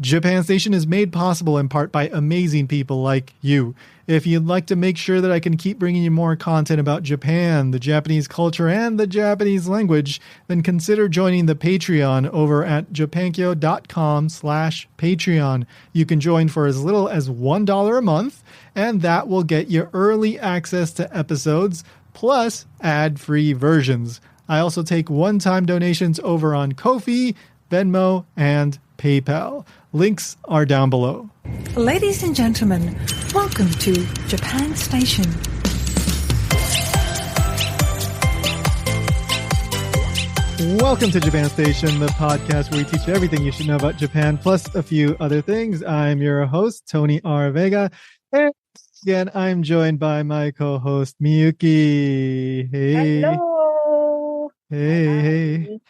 Japan Station is made possible in part by amazing people like you. If you'd like to make sure that I can keep bringing you more content about Japan, the Japanese culture, and the Japanese language, then consider joining the Patreon over at japankyo.com/Patreon. You can join for as little as $1 a month, and that will get you early access to episodes, plus ad-free versions. I also take one-time donations over on Ko-fi, Venmo, and PayPal. Links are down below. Ladies and gentlemen, welcome to Japan Station. Welcome to Japan Station, the podcast where we teach you everything you should know about Japan, plus a few other things. I'm your host, Tony R. Vega. And again, I'm joined by my co-host, Miyuki. Hey. Hello. Hey.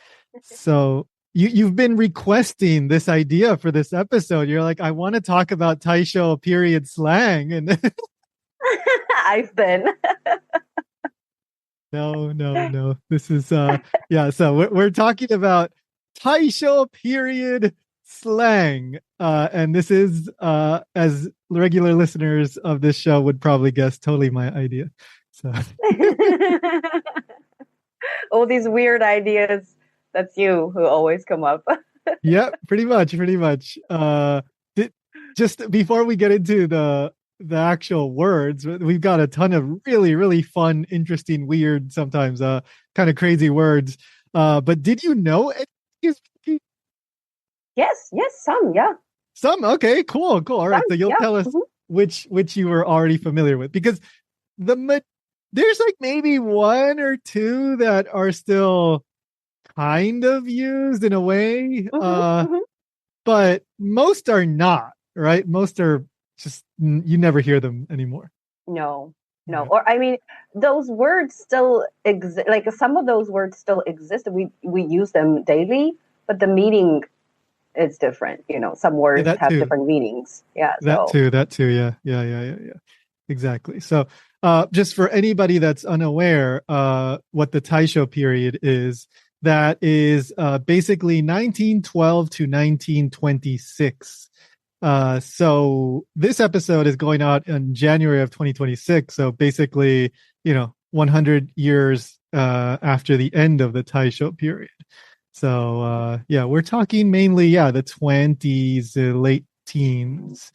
So you've been requesting this idea for this episode. You're like, I want to talk about Taishō period slang. And I've been. No. This is, so we're talking about Taishō period slang. And this is, as regular listeners of this show would probably guess, totally my idea. So All these weird ideas. That's you who always come up. Yeah, pretty much. Just before we get into the actual words, we've got a ton of really, really fun, interesting, weird, sometimes kind of crazy words. But did you know it? Yes, some, yeah. Some? Okay, cool. All right, so you'll tell us which you were already familiar with, because there's like maybe one or two that are still kind of used in a way, but most are not, right? Most are just, you never hear them anymore. No. Or I mean, those words still exist. Like some of those words still exist. We use them daily, but the meaning is different. You know, some words have different meanings. Yeah. That too. Yeah. Exactly. So, just for anybody that's unaware, what the Taishō period is, that is basically 1912 to 1926. So this episode is going out in January of 2026. So basically, 100 years after the end of the Taishō period. So we're talking mainly, the 20s, late teens.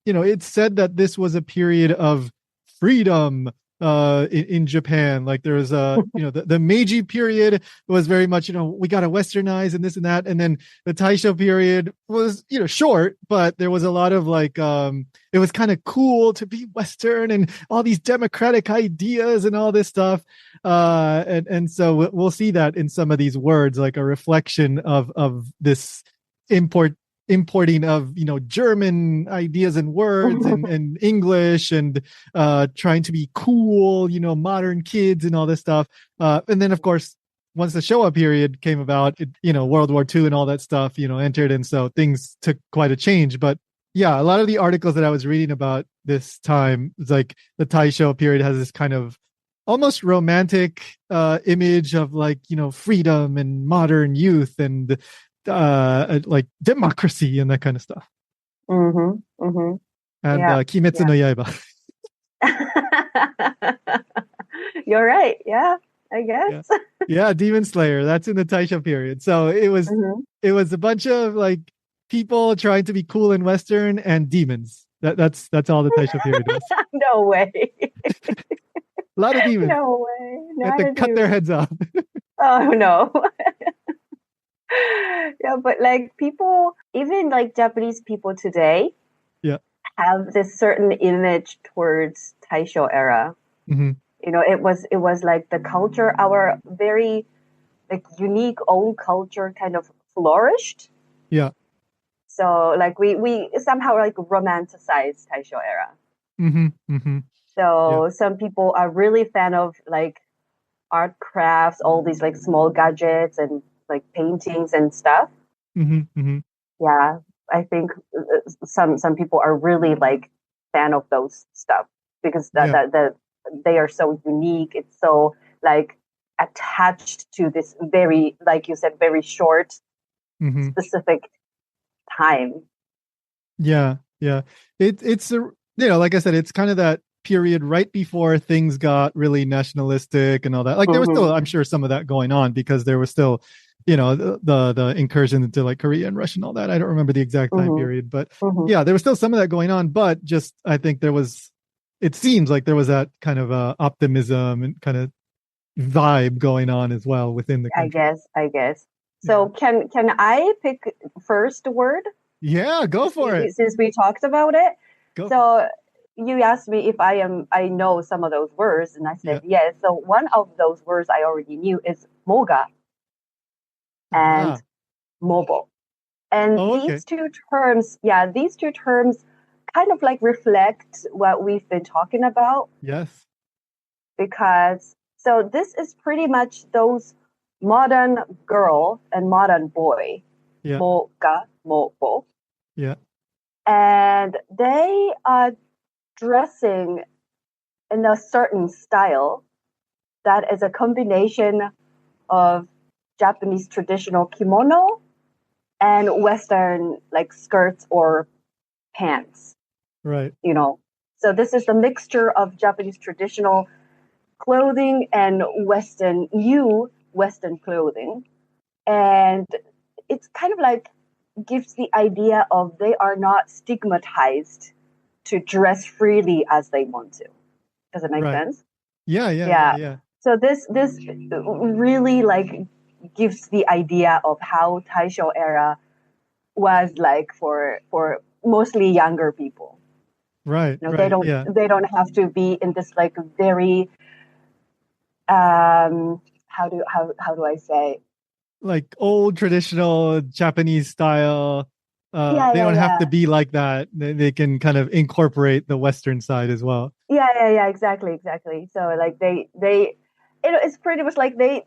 It's said that this was a period of freedom in Japan. Like there was the Meiji period was very much, we got to westernize and this and that. And then the Taisho period was, short, but there was a lot of like, it was kind of cool to be Western and all these democratic ideas and all this stuff. And so we'll see that in some of these words, like a reflection of this importing of German ideas and words and English and trying to be cool, modern kids and all this stuff. And then of course, once the Showa period came about, World War II and all that stuff, entered, and so things took quite a change. But yeah, a lot of the articles that I was reading about this time, it's like the Taisho period has this kind of almost romantic image of like, freedom and modern youth and like democracy and that kind of stuff. And Kimetsu no Yaiba. You're right. Yeah, I guess. Yeah, Demon Slayer. That's in the Taisho period. So it was a bunch of like people trying to be cool and Western and demons. That's all the Taisho period was. No way. A lot of demons. No way. You have to cut their heads off. Oh no. Yeah, but like people, even like Japanese people today, have this certain image towards Taisho era. It was like the culture, our very like unique own culture kind of flourished. Yeah. So like we somehow like romanticize Taisho era. So some people are really fan of like art crafts, all these like small gadgets and like paintings and stuff. Yeah, I think some people are really like fan of those stuff because that they are so unique. It's so like attached to this very, like you said, very short, specific time. Yeah, yeah. It's like I said, it's kind of that period right before things got really nationalistic and all that. Like there was still, I'm sure, some of that going on because there was still, the incursion into like Korea and Russia and all that. I don't remember the exact time period, but yeah, there was still some of that going on. But just I think it seems like there was that kind of optimism and kind of vibe going on as well within the country. I guess. So can I pick first word? Yeah, go for it. Since we talked about it. Go. So you asked me if I know some of those words, and I said yes. So one of those words I already knew is moga and mobile. And these two terms kind of like reflect what we've been talking about. Yes. Because so this is pretty much those modern girl and modern boy. Yeah. Moga, mobile. Yeah. And they are dressing in a certain style that is a combination of Japanese traditional kimono and Western like skirts or pants. Right. So this is the mixture of Japanese traditional clothing and new Western clothing. And it's kind of like gives the idea of they are not stigmatized to dress freely as they want to. Does it make sense? Yeah. So this really like gives the idea of how Taishō era was like for mostly younger people. Right. They don't have to be in this like very how do I say, like old traditional Japanese style. They don't have to be like that. They can kind of incorporate the Western side as well. Yeah, exactly. So like it's pretty much like they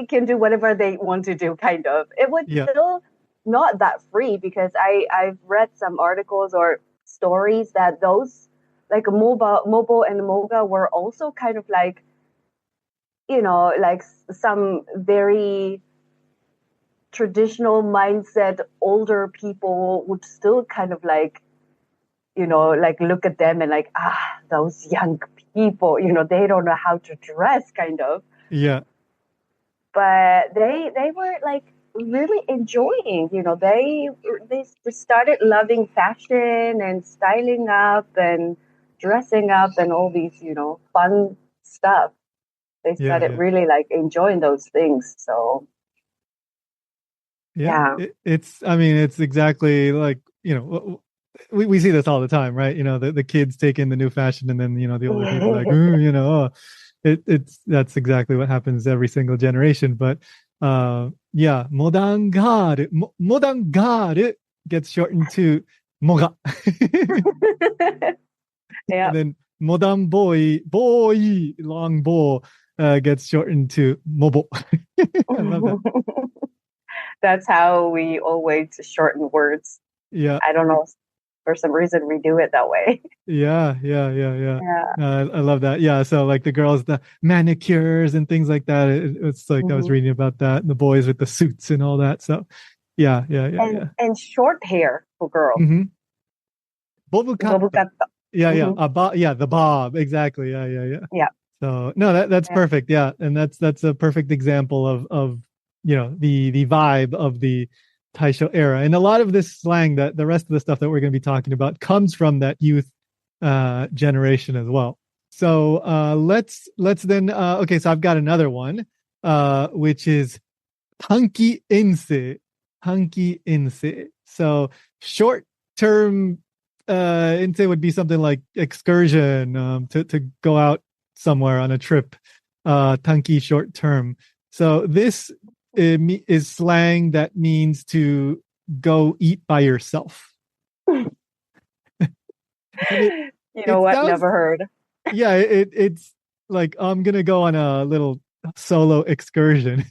can do whatever they want to do, kind of. It was still not that free because I've read some articles or stories that those like mobile and moga were also kind of like, like some very traditional mindset older people would still kind of like, like look at them and like, those young people, they don't know how to dress, kind of. Yeah. But they were like really enjoying, they started loving fashion and styling up and dressing up and all these, fun stuff. They started really like enjoying those things. So it's exactly like, we see this all the time, right? The kids take in the new fashion and then, the older people are like, that's exactly what happens every single generation. But modern girl gets shortened to moga. And then modern boy, long bow gets shortened to mobile. I love that. That's how we always shorten words. Yeah. I don't know. For some reason, we do it that way. Yeah. I love that. Yeah. So like the girls, the manicures and things like that. It's like I was reading about that, and the boys with the suits and all that. So yeah. And short hair for girls. Bobukata. Yeah. The bob. Exactly. Yeah. So no, that's perfect. Yeah. And that's a perfect example of the vibe of the Taishō era. And a lot of this slang, that the rest of the stuff that we're going to be talking about, comes from that youth generation as well. So let's then okay, so I've got another one, which is hanki inse. So short term inse would be something like excursion, to go out somewhere on a trip. Tanki, short term. So this is slang that means to go eat by yourself. You know what? Never heard. Yeah, it's like, I'm gonna go on a little solo excursion.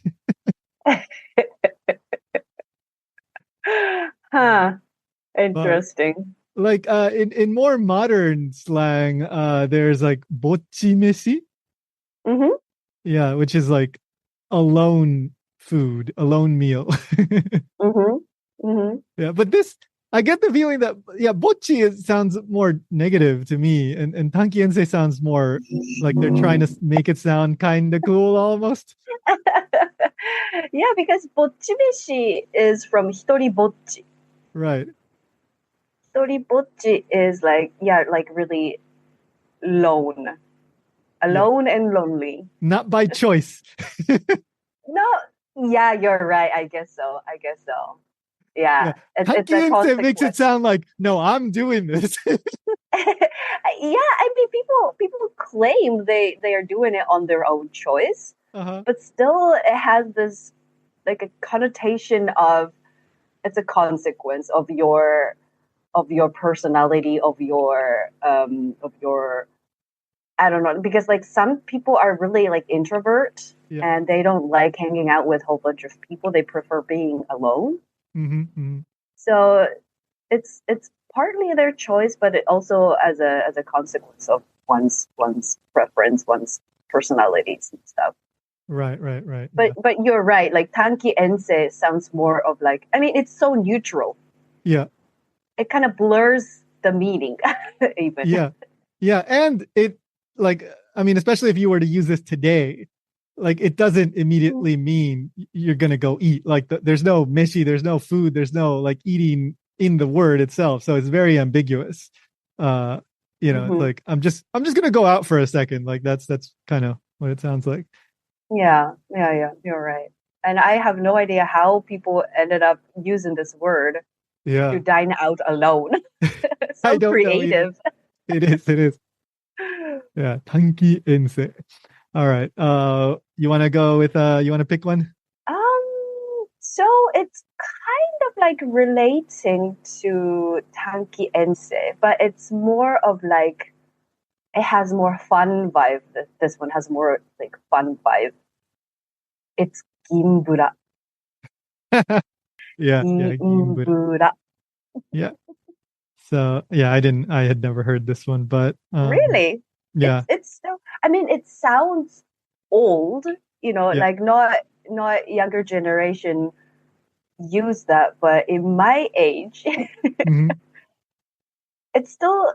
Interesting. But, like in more modern slang, there's like bochi meshi. Yeah, which is like alone food, alone meal. Yeah, but I get the feeling that bocchi sounds more negative to me, and tankiense sounds more like they're trying to make it sound kind of cool almost. Yeah, because bocchimeshi is from hitori bocchi. Right. Hitori bocchi is like really alone and lonely. Not by choice. No, yeah, you're right. I guess so. Yeah, it's a Tankiense makes it consequence. sound like, no, I'm doing this. Yeah, I mean, people claim they are doing it on their own choice, but still, it has this like a connotation of it's a consequence of your personality, of your I don't know, because like some people are really like introvert and they don't like hanging out with a whole bunch of people. They prefer being alone. So it's partly their choice, but it also as a consequence of one's preference, one's personalities and stuff. Right. But you're right. Like tankiense sounds more of like, I mean, it's so neutral. Yeah. It kind of blurs the meaning even. Yeah. And it, like, I mean, especially if you were to use this today, like it doesn't immediately mean you're going to go eat. Like there's no meshi, there's no food, there's no like eating in the word itself. So it's very ambiguous. Like I'm just going to go out for a second. Like that's kind of what it sounds like. Yeah. You're right. And I have no idea how people ended up using this word to dine out alone. So I don't creative. Know it is. Yeah, tankiense. All right. You want to go with you want to pick one? So it's kind of like relating to tankiense, but it's more of like it has more fun vibe. This one has more like fun vibe. It's gimbura. Gimbura. Yeah. So I had never heard this one, but really, yeah, it's still. I mean, it sounds old, like not younger generation use that, but in my age, it's still.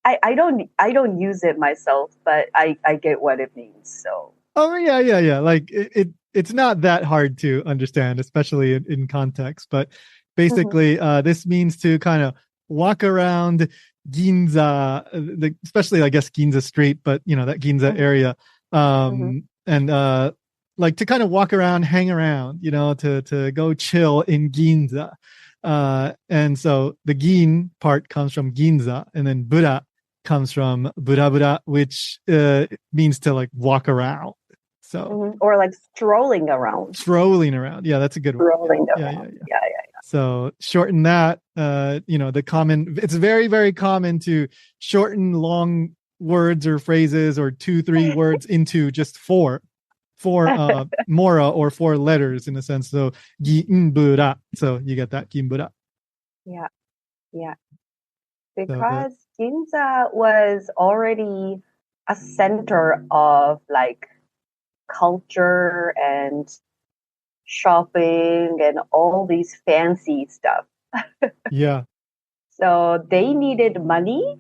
I don't use it myself, but I get what it means. So. Oh yeah. Like it's not that hard to understand, especially in context. But basically, this means to kind of walk around Ginza, especially I guess Ginza Street, but that Ginza area, and like to kind of walk around, hang around, to go chill in Ginza. And so the gin part comes from Ginza, and then bura comes from burabura, which means to like walk around. So or like strolling around. Yeah, that's a good one. Strolling around. Yeah. So shorten that. It's very, very common to shorten long words or phrases or 2-3 words into just four mora or 4 letters in a sense. So ginbura. So you get that ginbura. Yeah. Because Ginza was already a center of like culture and shopping and all these fancy stuff. Yeah. So they needed money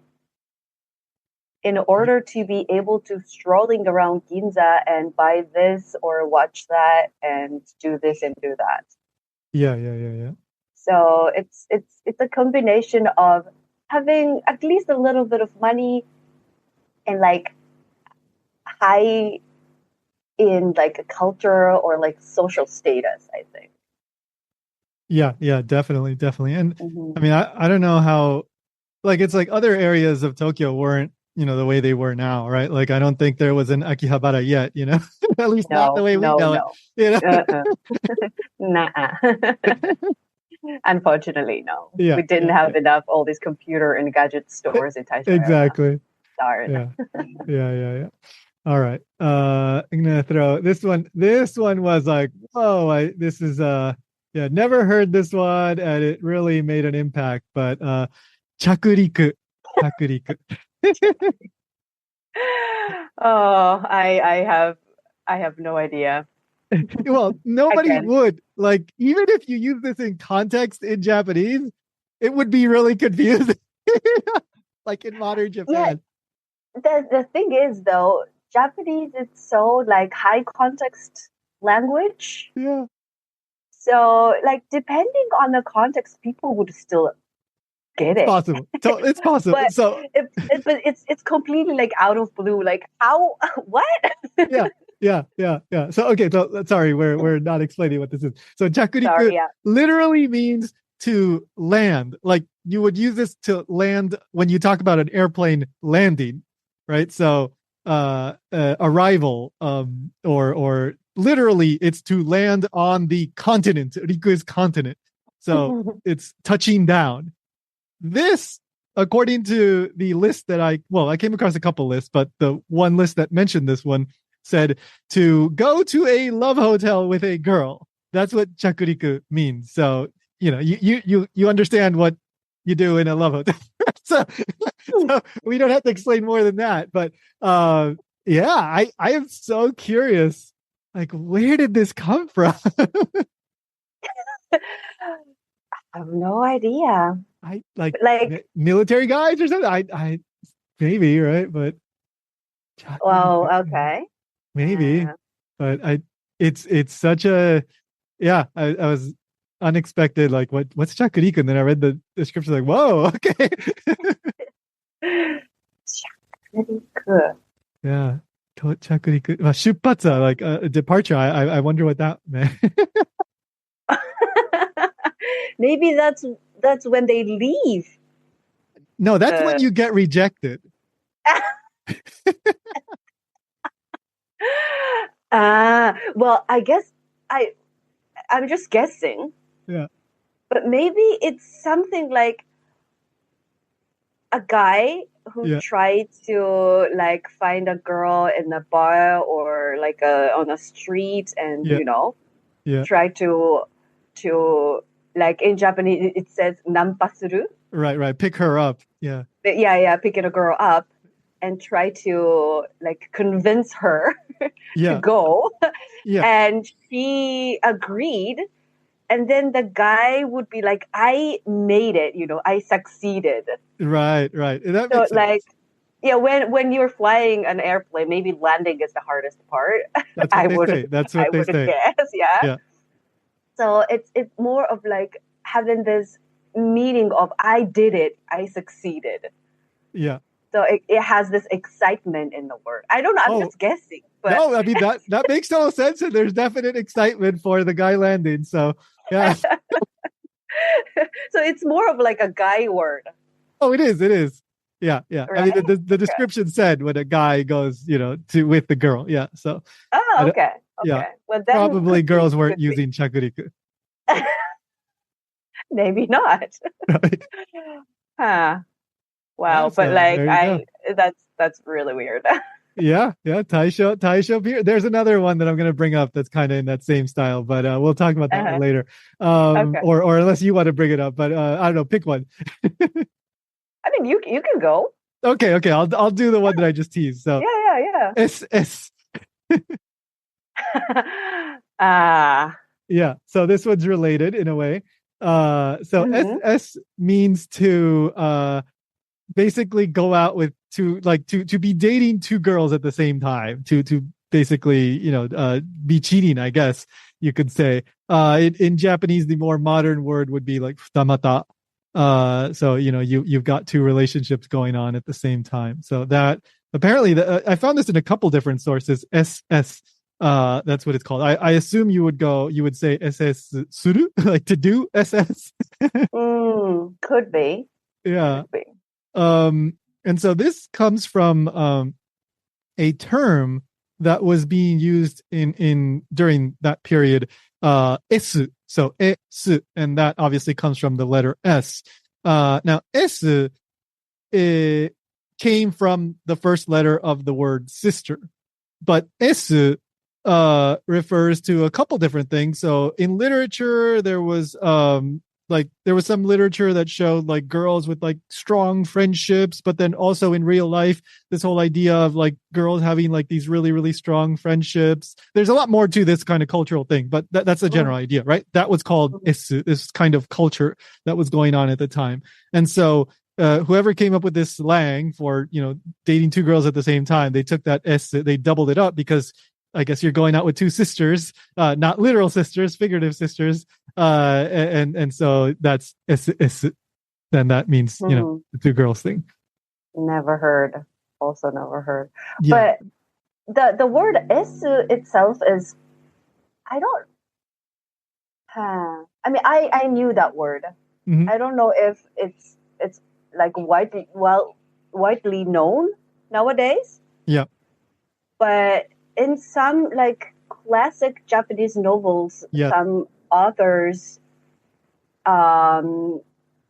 in order to be able to strolling around Ginza and buy this or watch that and do this and do that. Yeah. So it's a combination of having at least a little bit of money and like high in like a culture or like social status, I think. Yeah, definitely. And I mean, I don't know how, like, it's like other areas of Tokyo weren't, the way they were now, right? Like, I don't think there was an Akihabara yet, at least not the way we know it. Nah. Unfortunately, no. We didn't have enough all these computer and gadget stores in Taishō. Exactly. Darn. Yeah. All right. I'm gonna throw this one. This one was like, whoa! This is never heard this one, and it really made an impact. But chakuriku. Oh, I have no idea. Well, nobody Again. would. Like, even if you use this in context in Japanese, it would be really confusing. Like in modern Japan. Yeah, the thing is though, Japanese is so like high context language. Yeah. So like depending on the context, people would still get it. Possible. It's possible. But So it's completely like out of blue. Like how what? yeah. So okay, so sorry, we're not explaining what this is. So jakuriku Sorry, yeah. literally means to land. Like you would use this to land when you talk about an airplane landing, right? So arrival, or literally it's to land on the continent. Riku is continent. So it's touching down. This, according to the list that I came across a couple lists, but the one list that mentioned this one said to go to a love hotel with a girl. That's what chakuriku means. So, you understand what you do in a love hotel. so we don't have to explain more than that. But I am so curious. Like, where did this come from? I have no idea. I like military guys or something. I maybe, right, but well, okay, maybe, but it's such a I was unexpected. Like, what's chakuriku? And then I read the description, like, whoa, okay. Chakuriku. Yeah, chakuriku. Shuppatsu, like departure. I wonder what that meant. Maybe that's when they leave. No, that's when you get rejected. Well, I guess I'm just guessing. Yeah. But maybe it's something like a guy who tried to like find a girl in a bar or like on a street and try to like in Japanese it says nampasuru. Right. Pick her up. Yeah. Picking a girl up and try to like convince her to go. Yeah. And she agreed. And then the guy would be like, I made it, I succeeded. Right. That makes sense. Like, when you're flying an airplane, maybe landing is the hardest part. That's what they say. That's what they say. Guess, yeah. So it's more of like having this meaning of I did it, I succeeded. Yeah. So it has this excitement in the word. I don't know. I'm just guessing. But... No, I mean that makes total sense, and there's definite excitement for the guy landing. So yeah. So it's more of like a guy word. Oh, it is. Yeah. Right? I mean, the description said when a guy goes, with the girl. Yeah. So. Oh, okay. Yeah. Well, then probably girls weren't using chakuriku. Maybe not. Right. Huh. Wow, but like that's really weird. Yeah, Taishō beer. There's another one that I'm going to bring up that's kind of in that same style, but we'll talk about that one later. Okay. Or unless you want to bring it up, but I don't know, pick one. I mean, you can go. Okay, I'll do the one that I just teased. So yeah. SS. Yeah, so this one's related in a way. SS means to basically go out with to be dating two girls at the same time, to basically be cheating, I guess you could say. In Japanese, the more modern word would be like futamata. So you've got two relationships going on at the same time. So that apparently I found this in a couple different sources. SS. That's what it's called. I assume you would say SS suru, like to do SS. Could be. Yeah. Could be. And so this comes from a term that was being used in during that period, S. So S, and that obviously comes from the letter S. Now S came from the first letter of the word sister, but S refers to a couple different things. So in literature, there was like there was some literature that showed like girls with like strong friendships, but then also in real life, this whole idea of like girls having like these really, really strong friendships. There's a lot more to this kind of cultural thing, but that's the general idea, right? That was called isu, this kind of culture that was going on at the time. And so whoever came up with this slang for, dating two girls at the same time, they took that they doubled it up because I guess you're going out with two sisters, not literal sisters, figurative sisters. And so that's, then that means, the two girls thing. Never heard. Also never heard. Yeah. But the word esu itself is, I mean, I knew that word. Mm-hmm. I don't know if it's like widely known nowadays. Yeah. But in some like classic Japanese novels, some authors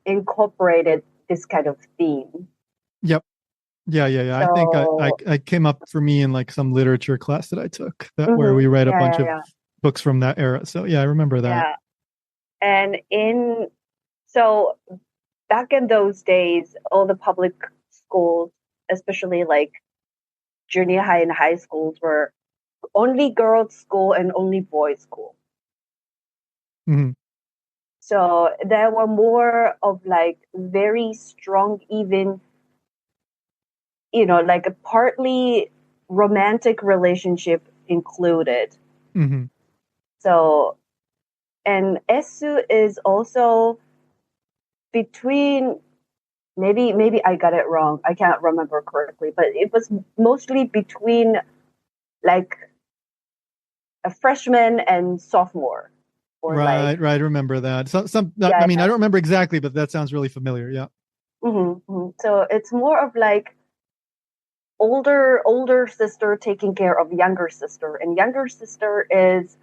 incorporated this kind of theme. Yep. Yeah. So, I think I came up for me in like some literature class that I took where we read a bunch of books from that era. So yeah, I remember that. Yeah. And so back in those days, all the public schools, especially like junior high and high schools, were only girls' school and only boys' school. Mm-hmm. So there were more of like very strong, even, like a partly romantic relationship included. Mm-hmm. So, and esu is also between, maybe I got it wrong. I can't remember correctly, but it was mostly between like a freshman and sophomore. Right. I remember that. I mean, I don't remember exactly, but that sounds really familiar. Yeah. Mm-hmm, mm-hmm. So it's more of like older sister taking care of younger sister, and younger sister is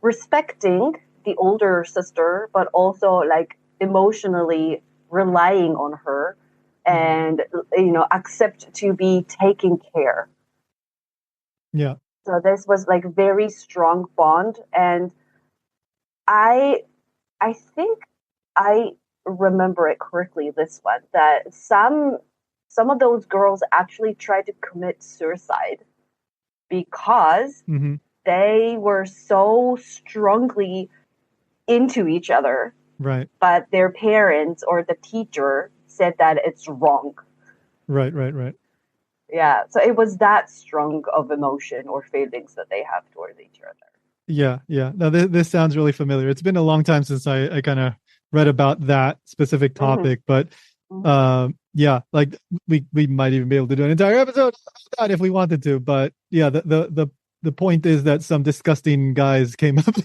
respecting the older sister, but also like emotionally relying on her and, accept to be taken care. Yeah. So this was like very strong bond. And I think I remember it correctly, this one, that some of those girls actually tried to commit suicide because they were so strongly into each other. Right. But their parents or the teacher said that it's wrong. Right. Yeah. So it was that strong of emotion or feelings that they have towards each other. Yeah. Now this sounds really familiar. It's been a long time since I kind of read about that specific topic, but like we might even be able to do an entire episode on that if we wanted to. But yeah, the point is that some disgusting guys came up.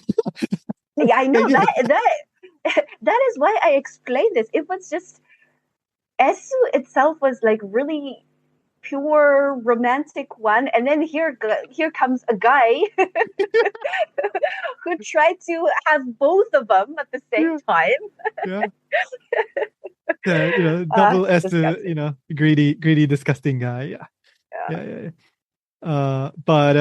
Yeah, I know that is why I explained this. It was just esu itself was like really pure romantic one, and then here comes a guy who tried to have both of them at the same time. Double esu, greedy, disgusting guy. Yeah. But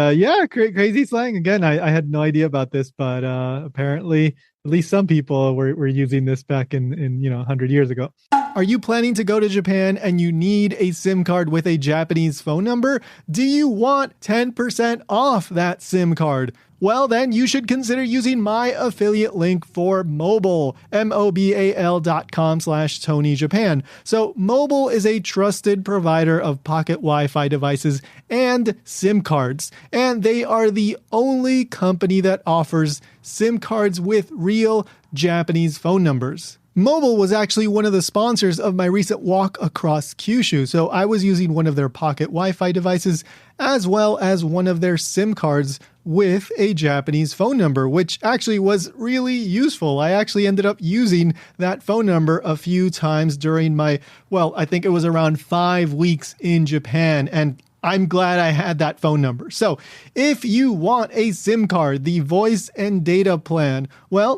crazy slang again. I had no idea about this, but apparently at least some people were using this back in 100 years ago. Are you planning to go to Japan and you need a SIM card with a Japanese phone number? Do you want 10% off that SIM card? Well, then you should consider using my affiliate link for Mobile, mobal.com/TonyJapan. So Mobile is a trusted provider of pocket Wi-Fi devices and SIM cards, and they are the only company that offers SIM cards with real Japanese phone numbers. Mobile was actually one of the sponsors of my recent walk across Kyushu, so I was using one of their pocket Wi-Fi devices as well as one of their SIM cards with a Japanese phone number, which actually was really useful. I actually ended up using that phone number a few times during my, I think it was around 5 weeks in Japan, and I'm glad I had that phone number. So if you want a SIM card, the voice and data plan,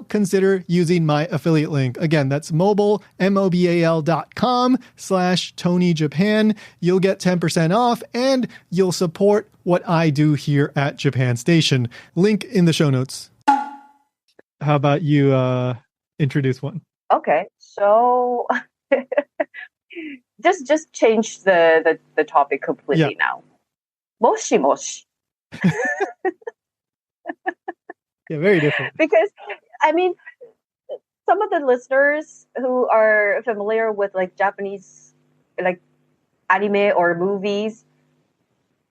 consider using my affiliate link. Again, that's mobile, mobal.com/TonyJapan. You'll get 10% off and you'll support what I do here at Japan Station. Link in the show notes. How about you introduce one? Okay, so just change the topic Yeah. completely now. Moshi moshi. Yeah, very different. Because I mean, some of the listeners who are familiar with like Japanese like anime or movies,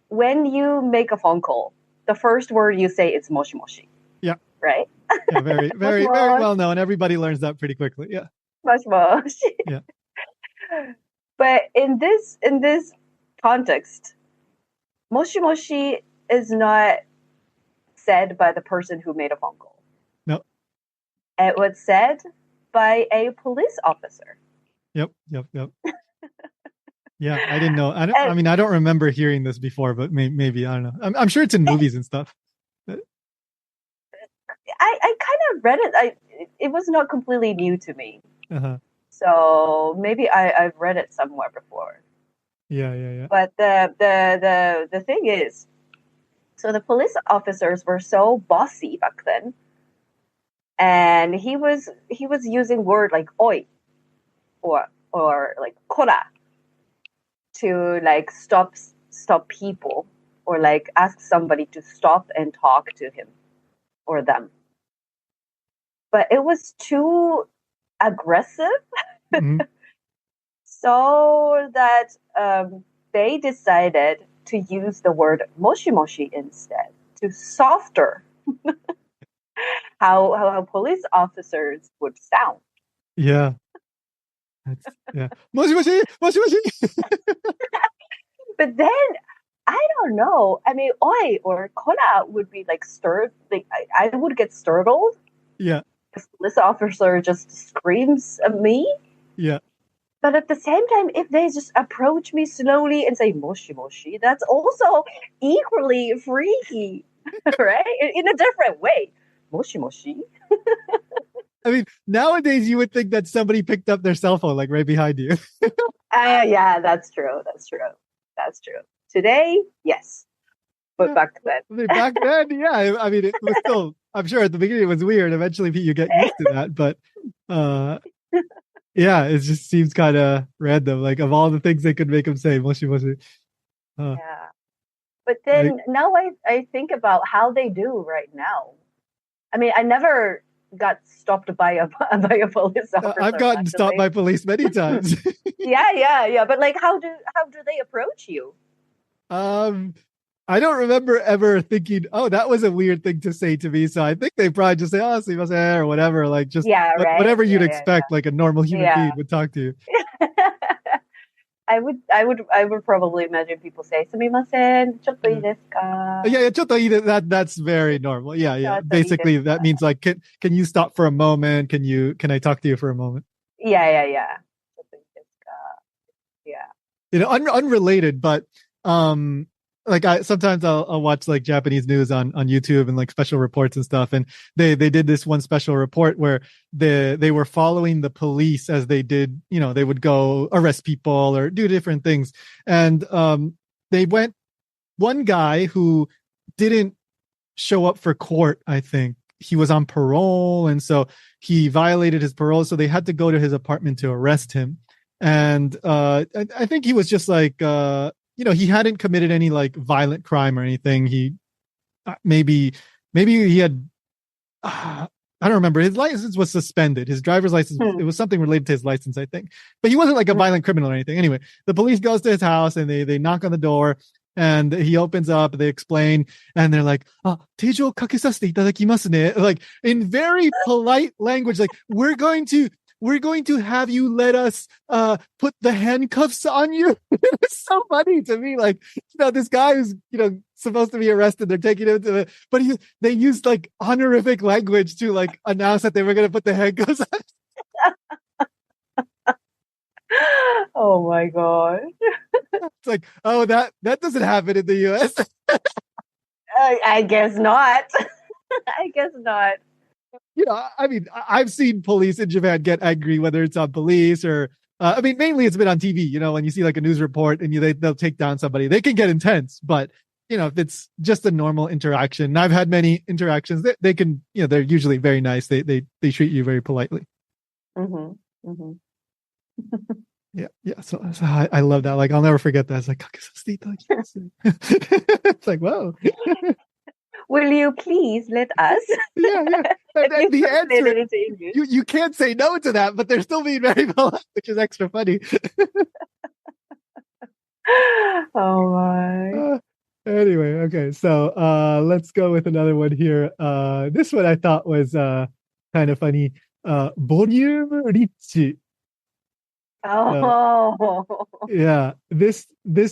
when you make a phone call, the first word you say is moshi moshi. Yeah. Right? Yeah, very, Moshi very, very moshi. well known. Everybody learns that pretty quickly. Yeah. Moshi moshi. Yeah. But in this context, moshi moshi is not said by the person who made a phone call. No. It was said by a police officer. Yep. Yep. Yep. Yeah, I didn't know. I And mean, I don't remember hearing this before, but maybe I don't know. I'm sure it's in movies and stuff. I kind of read it. It was not completely new to me. Uh-huh. So maybe I've read it somewhere before. Yeah, yeah, yeah. But the thing is, so the police officers were so bossy back then, and he was using word like oi or like kora to like stop people or like ask somebody to stop and talk to him or them. But it was too aggressive, Mm-hmm. so that they decided to use the word moshi moshi instead to softer how police officers would sound. Yeah. That's yeah. Moshi moshi, moshi moshi. But then I don't know. I mean, oi or kora would be like stirred. Like I would get startled Yeah. if this officer just screams at me. Yeah. But at the same time, if they just approach me slowly and say moshi moshi, that's also equally freaky, right? In a different way. Moshi moshi. I mean, nowadays you would think that somebody picked up their cell phone like right behind you. Yeah, that's true. That's true. That's true. Today, yes. But back then. I mean, back then, yeah. I mean, it was still. I'm sure at the beginning it was weird. Eventually, you get used to that. But, yeah, it just seems kind of random. Like of all the things they could make him say, moshi moshi. Yeah. But Like, then now I think about how they do right now. I mean, I never got stopped by a by a police I've officer gotten stopped actually. by police many times. Yeah. But like, how do they approach you? um, I don't remember ever thinking, "Oh, that was a weird thing to say to me." So I think they probably just say, "Oh, sumimasen," or whatever, like just Yeah, right. whatever you'd Yeah. expect, like a normal human Yeah. being would talk to you. I would probably imagine people say "sumimasen, chotto ii Yeah. desu ka?" Yeah, yeah, that's very normal. Yeah, yeah. Chotto ii desu Basically, ka? that means like, can you stop for a moment? Can I talk to you for a moment? Yeah. Chotto ii desu ka? Yeah. Unrelated, but um, like I sometimes I'll watch like Japanese news on YouTube and like special reports and stuff, and they did this one special report where they were following the police as they did, they would go arrest people or do different things, and they went one guy who didn't show up for court. I think he was on parole, and so he violated his parole. So they had to go to his apartment to arrest him. And I think he was just like, he hadn't committed any like violent crime or anything. He maybe he had. I don't remember. His license was suspended. His driver's license, Hmm. it was something related to his license, I think. But he wasn't like a violent criminal or anything. Anyway, the police goes to his house and they knock on the door and he opens up, they explain, and they're like, teijō kakesasete itadakimasu ne. Like in very polite language, like we're going to have you let us put the handcuffs on you. It was so funny to me. Like, this guy who's, supposed to be arrested, they're taking him to but they used like honorific language to like announce that they were going to put the handcuffs on. Oh my god. It's like, oh, that doesn't happen in the US. I guess not. I guess not. I mean, I've seen police in Japan get angry, whether it's on police or, I mean, mainly it's been on TV. When you see like a news report and they'll take down somebody, they can get intense. But if it's just a normal interaction, and I've had many interactions, they can, they're usually very nice. They treat you very politely. Mm-hmm. Mm-hmm. Yeah, yeah. So I love that. Like, I'll never forget that. It's like, it's like, whoa. Will you please let us? Yeah, yeah. If you And the translate answer, it into English. you can't say no to that, but they're still being very polite, which is extra funny. Oh my. Anyway, okay. So let's go with another one here. This one I thought was kind of funny. Volume rich. Oh. Yeah, this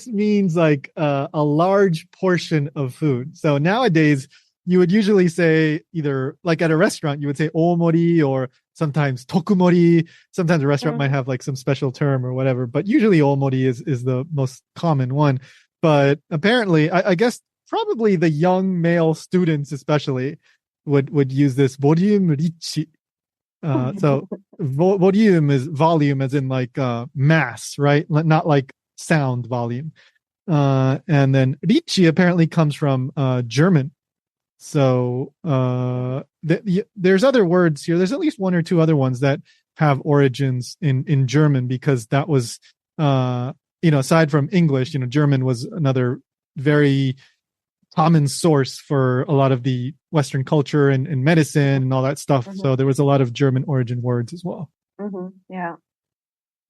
means like a large portion of food. So nowadays, you would usually say either like at a restaurant, you would say omori or sometimes tokumori. Sometimes a restaurant might Mhm. have like some special term or whatever, but usually omori is the most common one. But apparently, I guess probably the young male students especially would use this volume rich. So volume is volume as in like mass, right? Not like sound volume. And then ricci apparently comes from German. So there's other words here. There's at least one or two other ones that have origins in German because that was aside from English, German was another very common source for a lot of the Western culture and medicine and all that stuff. Mhm. So there was a lot of German origin words as well. Yeah.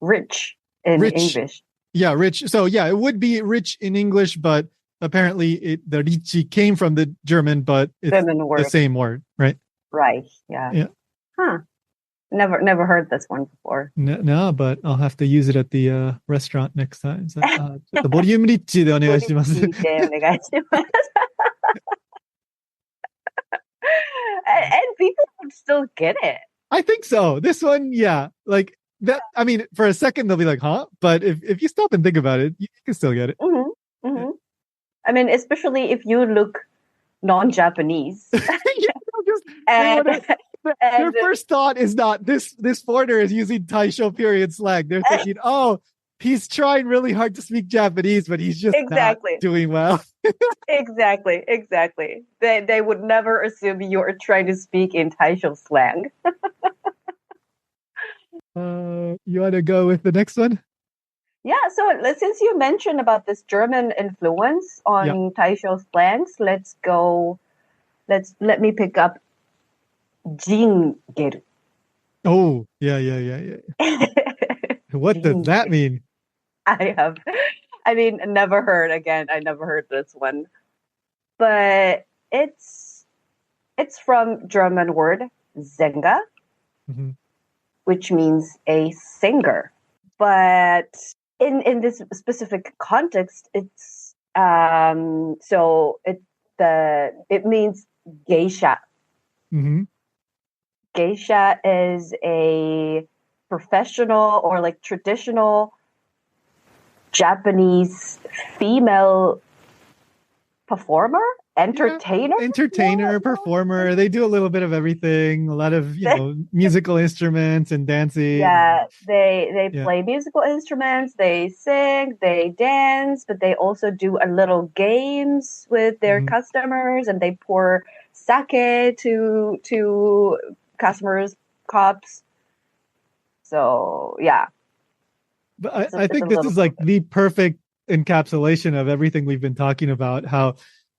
Rich in Rich, English. yeah, rich. So yeah, it would be rich in English, but apparently the ricci came from the German, but it's German the word. same word, right? Right. Yeah. Yeah. Huh. Never heard this one before. No, but I'll have to use it at the restaurant next time. So, ちょっとボリュームリッチでお願いします。聞いてお願いします。And people would still get it. I think so. This one, yeah. Like that, I mean, for a second they'll be like, huh? But if you stop and think about it, you can still get it. Mm-hmm. Mm-hmm. I mean, especially if you look non-Japanese. Their first thought is not this foreigner is using Taishō period slang. They're thinking, oh, he's trying really hard to speak Japanese, but he's just not doing well. Exactly. They would never assume you're trying to speak in Taishō slang. You want to go with the next one? Yeah, so since you mentioned about this German influence on Taishō slangs, let me pick up Jingeru. Oh, yeah. What does that mean? I never heard this one. But it's from German word Sänger, which means a singer. But in this specific context, it's it means geisha. Mm-hmm. Geisha is a professional or like traditional Japanese female performer, entertainer, performer. They do a little bit of everything, a lot of musical instruments and dancing. Yeah, they play musical instruments, they sing, they dance, but they also do a little games with their customers, and they pour sake to customers' cups. So yeah. But I think this is like the perfect encapsulation of everything we've been talking about. How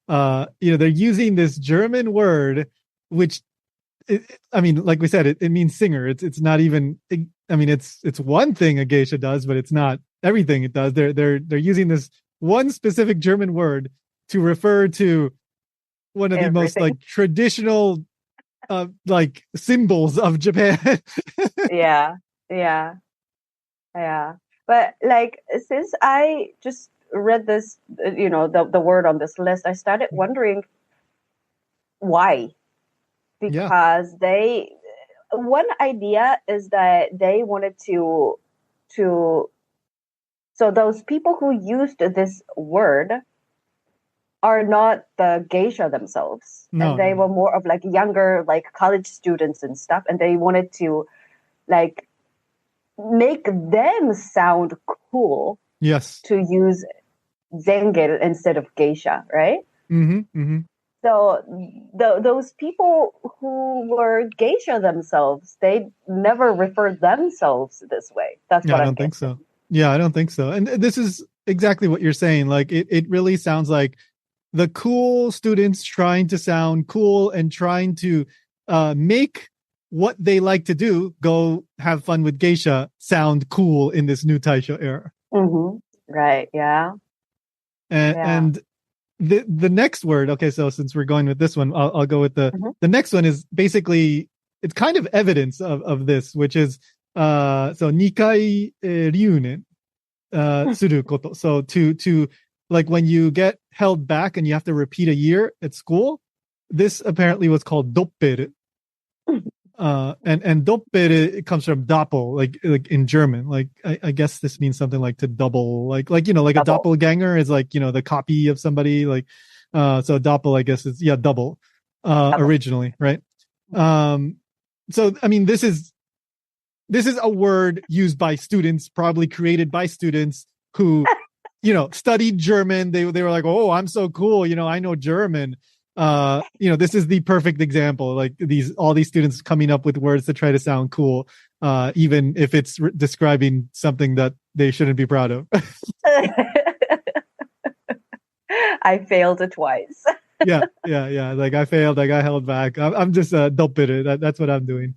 they're using this German word, which like we said, it means singer. It's not even. I mean, it's one thing a geisha does, but it's not everything it does. They're using this one specific German word to refer to one of the most like traditional like symbols of Japan. Yeah. But like, since I just read this, the word on this list, I started wondering why. Because one idea is that they wanted to so those people who used this word are not the geisha themselves. And they were more of like younger, like college students and stuff. And they wanted to like make them sound cool. Yes. To use Zenger instead of geisha, right? Mm-hmm. So those people who were geisha themselves, they never referred themselves this way. That's Yeah, what I I'm don't think guessing. so. Yeah, I don't think so. And this is exactly what you're saying. Like it really sounds like the cool students trying to sound cool and trying to make what they like to do, go have fun with geisha, sound cool in this new Taisho era. Mm-hmm. Right. Yeah. And the next word, okay, so since we're going with this one, I'll go with the next one is basically, it's kind of evidence of this, which is so nikai ryunen suru koto. So to like when you get held back and you have to repeat a year at school, this apparently was called doppel. And doppel, it comes from doppel, like in German. Like I guess this means something like to double, like like a doppelganger is like the copy of somebody. Like so doppel, I guess is double originally, right? So I mean this is a word used by students, probably created by students who studied German. They were like, oh, I'm so cool, I know German. This is the perfect example. Like all these students coming up with words to try to sound cool, even if it's describing something that they shouldn't be proud of. I failed it twice. yeah. Like I failed. I got held back. I'm just doppel. That's what I'm doing.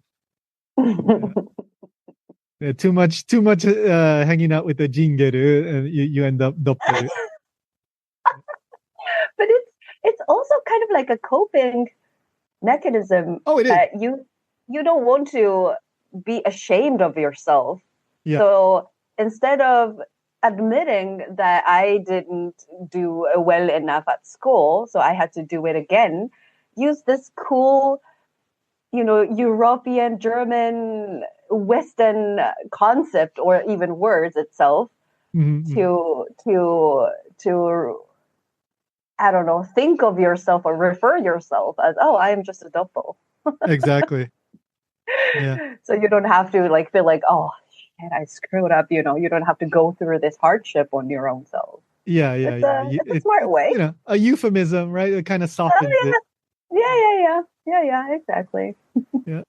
Yeah, too much hanging out with the jingeru, and you end up doppel. But it's also kind of like a coping mechanism. Oh, it is. You don't want to be ashamed of yourself. Yeah. So instead of admitting that I didn't do well enough at school, so I had to do it again, use this cool, European, German, Western concept or even words itself to I don't know, think of yourself or refer yourself as, oh, I am just a doppel. Exactly. Yeah. So you don't have to feel like, oh shit, I screwed up. You don't have to go through this hardship on your own self. Yeah. It's a smart way. A euphemism, right? It kind of softens it. Yeah, exactly. Yeah.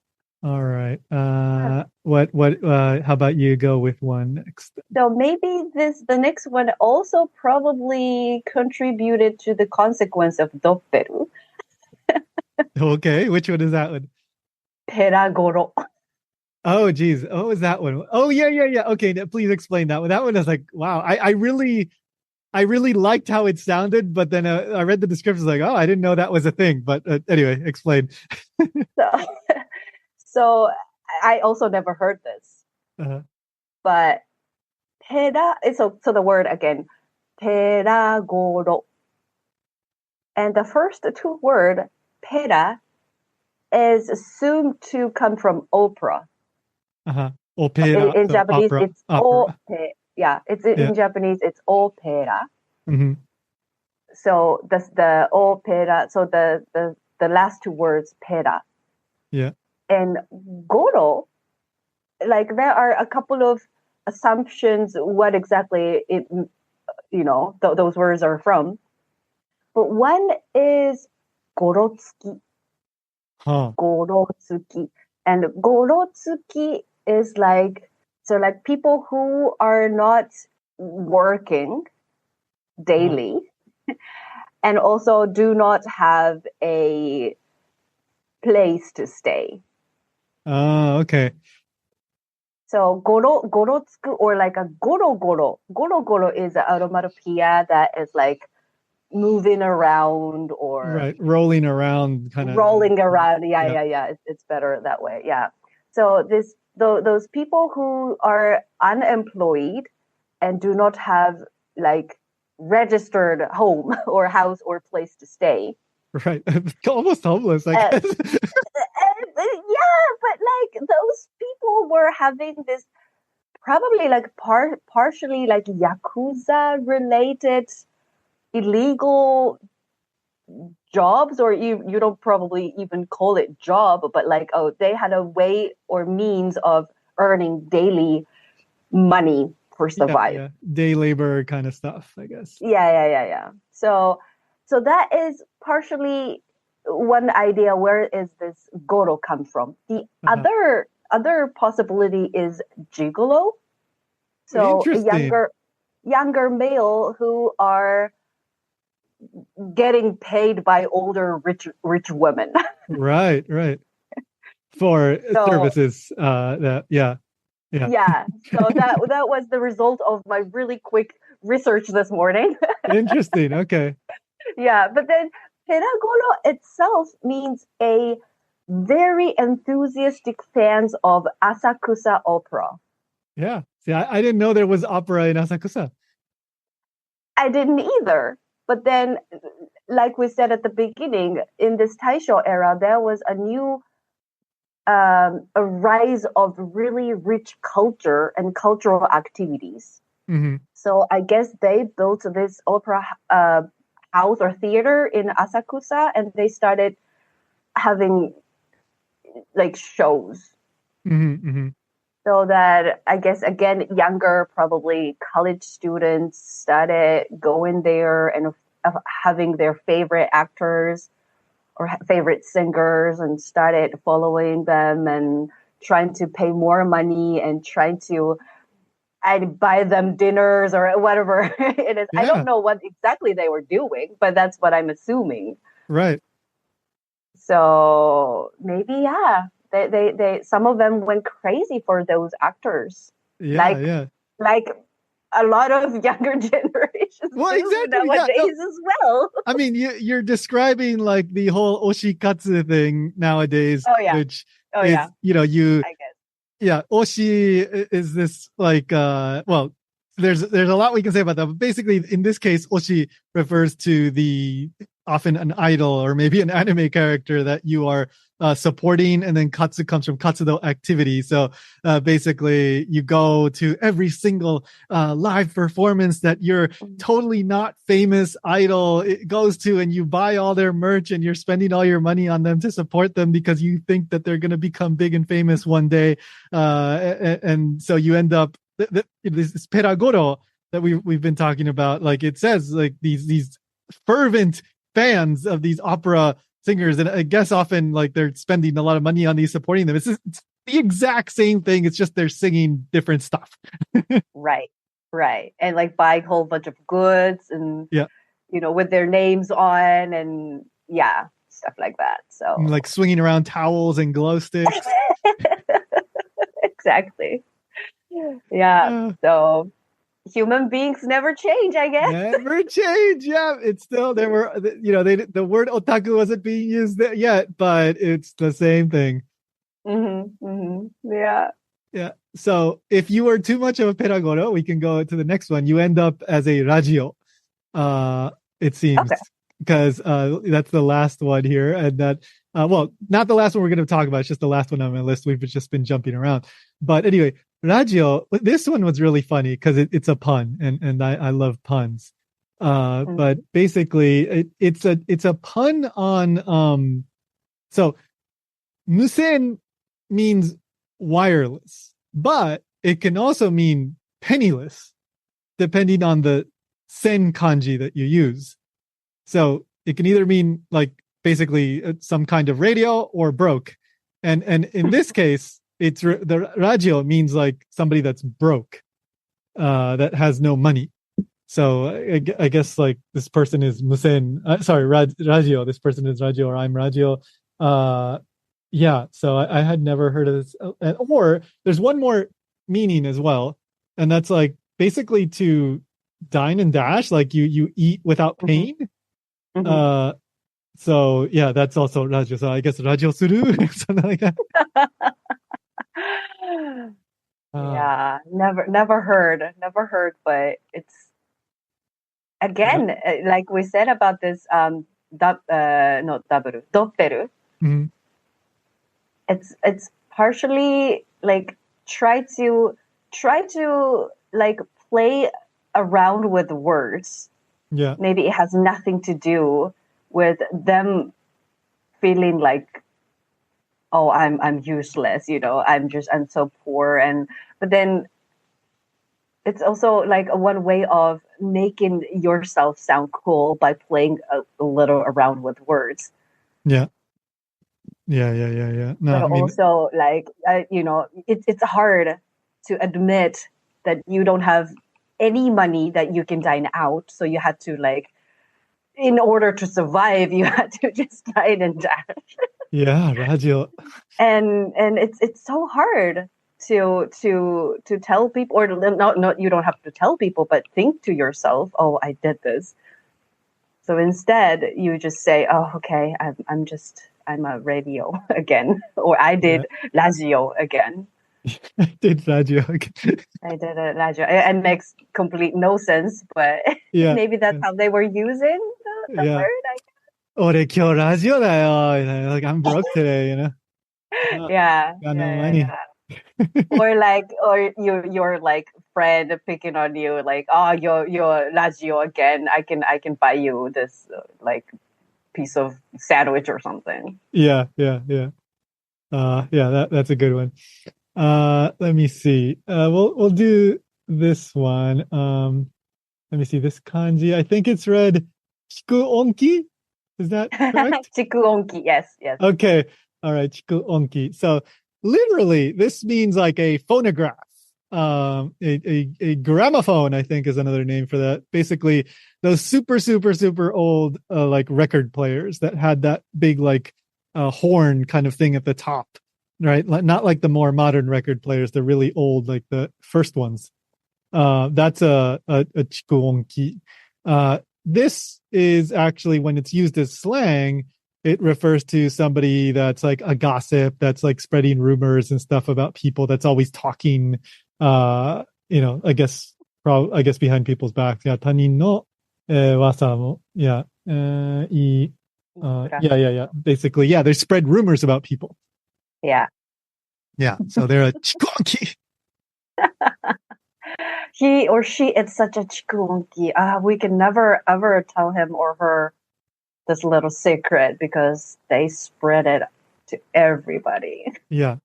All right. What how about you go with one next? So maybe the next one also probably contributed to the consequence of dopperu. Okay, which one is that one? Peragoro. Oh geez. Oh, is that one? Oh yeah. Okay, please explain that one. That one is like, wow. I really liked how it sounded, but then I read the description, like, oh, I didn't know that was a thing. But anyway, explain. So I also never heard this. But so the word again, peragoro. And the first two words, pera, is assumed to come from opera. Opera. In Japanese, opera, it's opera. In Japanese, it's opera. Mm-hmm. So the opera. So the last two words, pera. Yeah. And goro, like there are a couple of assumptions what exactly those words are from. But one is gorotsuki. Gorotsuki. And gorotsuki is like people who are not working daily and also do not have a place to stay. Okay. So gorotsuku, or like a goro. Goro is an onomatopoeia that is like moving around or rolling around, kind of rolling around. Yeah. It's better that way. Yeah. So those people who are unemployed and do not have like registered home or house or place to stay. Right. Almost homeless, I guess. Yeah, but like those people were having this probably like partially like Yakuza related illegal jobs, or you don't probably even call it job, but like, oh, they had a way or means of earning daily money for survive. Yeah. Day labor kind of stuff, I guess. Yeah. So that is partially one idea, where is this goro come from? The other possibility is gigolo. So Interesting. younger male who are getting paid by older rich women. Right, right. For So services. Yeah. yeah, so that was the result of my really quick research this morning. Interesting. Okay. Yeah, but then Peragolo itself means a very enthusiastic fans of Asakusa opera. Yeah. See, I didn't know there was opera in Asakusa. I didn't either. But then, like we said at the beginning, in this Taishō era, there was a rise of really rich culture and cultural activities. Mm-hmm. So I guess they built this opera house or theater in Asakusa, and they started having like shows. Mm-hmm, mm-hmm. So that I guess again, younger, probably college students started going there and having their favorite actors or favorite singers and started following them and trying to pay more money and trying to buy them dinners or whatever it is. I don't Yeah. know what exactly they were doing, but that's what I'm assuming. Right. So maybe, yeah, they some of them went crazy for those actors. Yeah, Like yeah. like a lot of younger generations Well, do exactly. Yeah. No, nowadays as well. I mean, you're describing like the whole oshikatsu thing nowadays, Oh yeah. which Oh is, yeah. you I guess. yeah, oshi is this like well, there's a lot we can say about that, but basically in this case, oshi refers to the often an idol or maybe an anime character that you are supporting, and then katsu comes from katsudo activity. So basically, you go to every single live performance that your totally not famous idol it goes to, and you buy all their merch, and you're spending all your money on them to support them because you think that they're going to become big and famous one day. And so you end up this peragoro that we've been talking about. Like it says, like these fervent fans of these opera singers, and I guess often like they're spending a lot of money on these supporting them. It's the exact same thing. It's just they're singing different stuff. Right. Right. And like buy a whole bunch of goods and Yeah, with their names on and yeah, stuff like that. and So like swinging around towels and glow sticks. exactly. Yeah. Uh, So human beings never change, I guess. Never change. Yeah, it's still there were the word otaku wasn't being used yet, but it's the same thing. Mm-hmm, mm-hmm. Yeah. Yeah. So if you were too much of a peragoro, we can go to the next one. You end up as a radio. It seems Okay. because that's the last one here, and that well, not the last one we're going to talk about. It's just the last one on my list. We've just been jumping around, but anyway, radio. This one was really funny because it's a pun, and I love puns. But basically, it's a pun on so musen means wireless, but it can also mean penniless, depending on the sen kanji that you use. So it can either mean like basically some kind of radio or broke. And in this case, it's the radio means like somebody that's broke, that has no money. So I guess like this person is musen, sorry, radio. This person is radio, or I'm radio. Yeah, so I had never heard of this. Or there's one more meaning as well, and that's like basically to dine and dash, like you eat without pain. Mm-hmm. So yeah, that's also radio. So I guess radio suru, something like that. Yeah, never heard, but it's again, like we said about this not daberu, dopperu. Mm-hmm. It's partially like try to like play around with words. Yeah. Maybe it has nothing to do with them feeling like, oh, I'm useless, I'm so poor, but then it's also like one way of making yourself sound cool by playing a little around with words. Yeah. Yeah. No, But I mean, also, like, it's hard to admit that you don't have any money that you can dine out. So you had to, like, in order to survive, you had to just dine and dash. yeah, radio. And it's so hard to tell people, or not you don't have to tell people, but think to yourself, oh, I did this. So instead you just say, oh, okay, I'm a radio again, or I did radio again. I did radio. I did a radio. It makes complete no sense, but Yeah. maybe that's how they were using the Yeah. word. 俺今日ラジオだよ. Like, I'm broke today, Yeah, got no yeah, money. yeah. or your like friend picking on you, like, oh, your radio again. I can buy you this like piece of sandwich or something. Yeah. Yeah, that's a good one. Let me see. We'll do this one. Let me see this kanji. I think it's read chikuonki. Is that correct? Chikuonki, yes. Okay. All right, chikuonki. So literally, this means like a phonograph. A gramophone, I think, is another name for that. Basically, those super old like record players that had that big like horn kind of thing at the top, right? Not like the more modern record players, the really old, like the first ones. That's a chikuonki. This is actually, when it's used as slang, it refers to somebody that's like a gossip, that's like spreading rumors and stuff about people, that's always talking, I guess behind people's backs. Yeah, 他人の噂も, yeah, yeah. Basically, yeah, they spread rumors about people. Yeah. So they're a chikuonki. He or she is such a chikuonki. We can never ever tell him or her this little secret because they spread it to everybody. Yeah.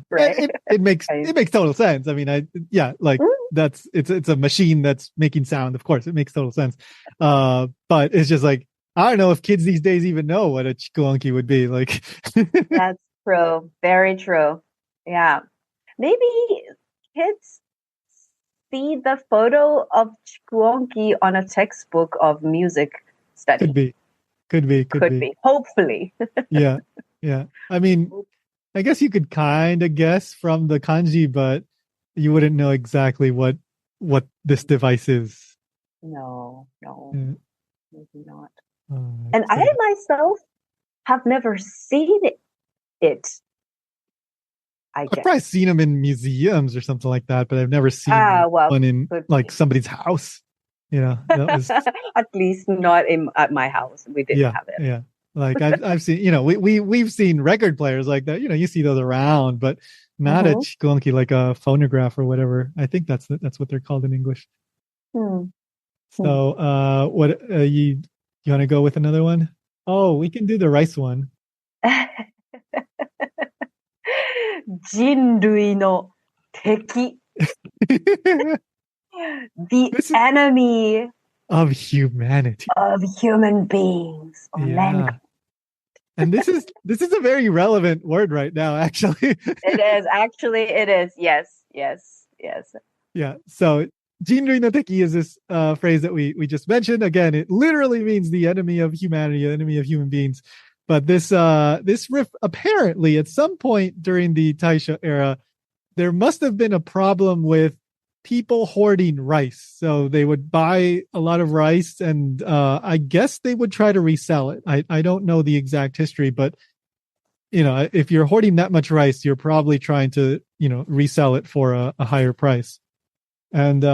Right. It makes total sense. I mean, it's a machine that's making sound. Of course, it makes total sense. But it's just like, I don't know if kids these days even know what a chikuonki would be like. That's true. Very true. Yeah. Maybe kids see the photo of chikuonki on a textbook of music study. Could be. Hopefully. Yeah. I mean, I guess you could kind of guess from the kanji, but you wouldn't know exactly what this device is. No, Yeah. maybe not. And I myself have never seen it. I've probably seen them in museums or something like that, but I've never seen one in like somebody's house. That was at least not at my house. We didn't have it. Yeah. Like I've seen, we've seen record players like that. You see those around, but not a chikuonki, like a phonograph or whatever. I think that's what they're called in English. So, what you want to go with another one? Oh, we can do the rice one. 人類の敵 The enemy of humanity, of human beings, or mankind. And this is a very relevant word right now, actually. It is. Yes. Yeah. So 人類の敵 is this phrase that we just mentioned. Again, it literally means the enemy of humanity, the enemy of human beings. But this riff, apparently at some point during the Taishō era, there must have been a problem with people hoarding rice. So they would buy a lot of rice, and I guess they would try to resell it. I don't know the exact history, but if you're hoarding that much rice, you're probably trying to resell it for a higher price. And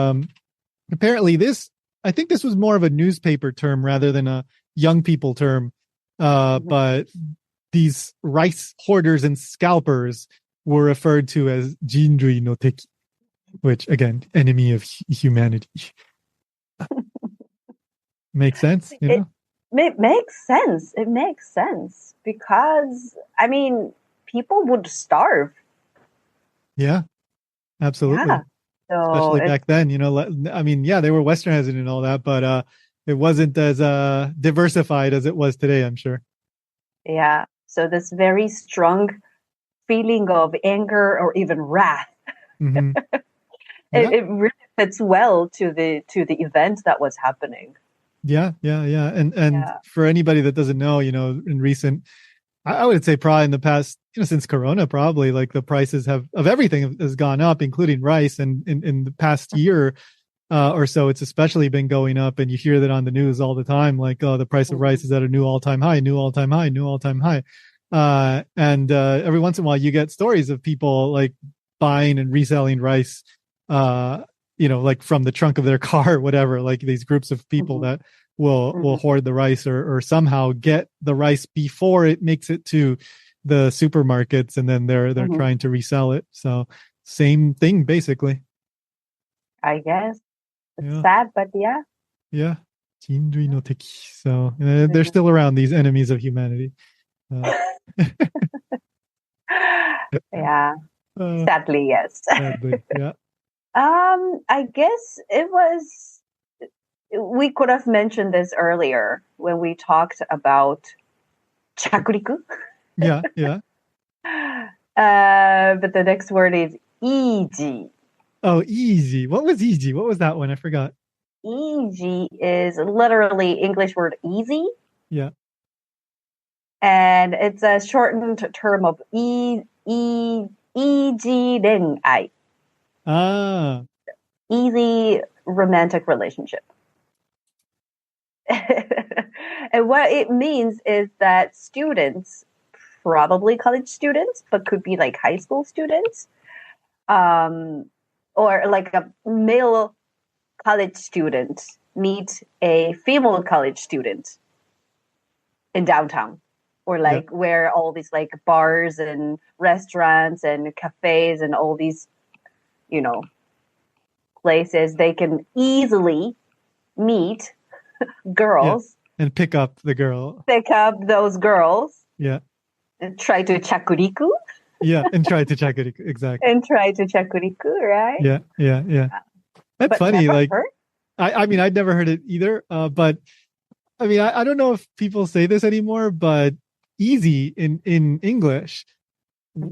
apparently I think this was more of a newspaper term rather than a young people term. But these rice hoarders and scalpers were referred to as 人類の敵, which again, enemy of humanity. Makes sense, It makes sense. It makes sense because people would starve. Yeah, absolutely. Yeah. So especially back then, they were westernizing and all that, but it wasn't as diversified as it was today, I'm sure. Yeah. So this very strong feeling of anger or even wrath. Mm-hmm. It, Yeah. it really fits well to the event that was happening. Yeah, yeah, yeah. And Yeah. for anybody that doesn't know, in recent, I would say probably in the past, since Corona, probably like the prices of everything has gone up, including rice. And in the past year or so, it's especially been going up. And you hear that on the news all the time, like, oh, the price of rice is at a new all-time high, new all-time high, new all-time high. And every once in a while, you get stories of people like buying and reselling rice, uh, like from the trunk of their car or whatever, like these groups of people that will hoard the rice or somehow get the rice before it makes it to the supermarkets, and then they're trying to resell it. So same thing basically. I guess it's Yeah. sad, but yeah. Yeah. 人類の敵. So they're still around, these enemies of humanity. Yeah. Sadly, yes. Sadly, yeah. I guess we could have mentioned this earlier when we talked about chakuriku. Yeah, yeah. But the next word is easy. Oh, easy. What was easy? What was that one? I forgot. Easy is literally English word easy. Yeah. And it's a shortened term of easy renai. Ah. Easy romantic relationship. And what it means is that students, probably college students, but could be like high school students, or like a male college student meet a female college student in downtown, or like where all these like bars and restaurants and cafes and all these, places they can easily meet girls. Yeah. And pick up the girl. Pick up those girls. Yeah. And try to chakuriku. Yeah, and try to chakuriku. Exactly. And try to chakuriku, right? Yeah, yeah, yeah. That's funny. Like, I mean, I'd never heard it either. But I mean, I don't know if people say this anymore, but easy in English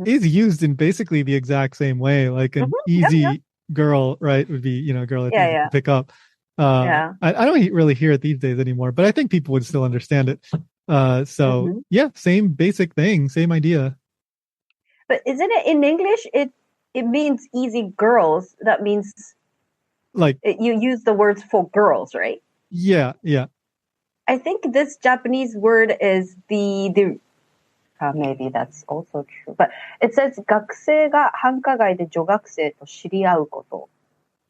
is used in basically the exact same way. Like an easy girl, right, would be, a girl that's easy to pick up. I don't really hear it these days anymore, but I think people would still understand it. So yeah, same basic thing, same idea. But isn't it in English? It means easy girls. That means like you use the words for girls, right? Yeah, yeah. I think this Japanese word is the maybe that's also true. But it says 学生が繁華街で女学生と知り合うこと.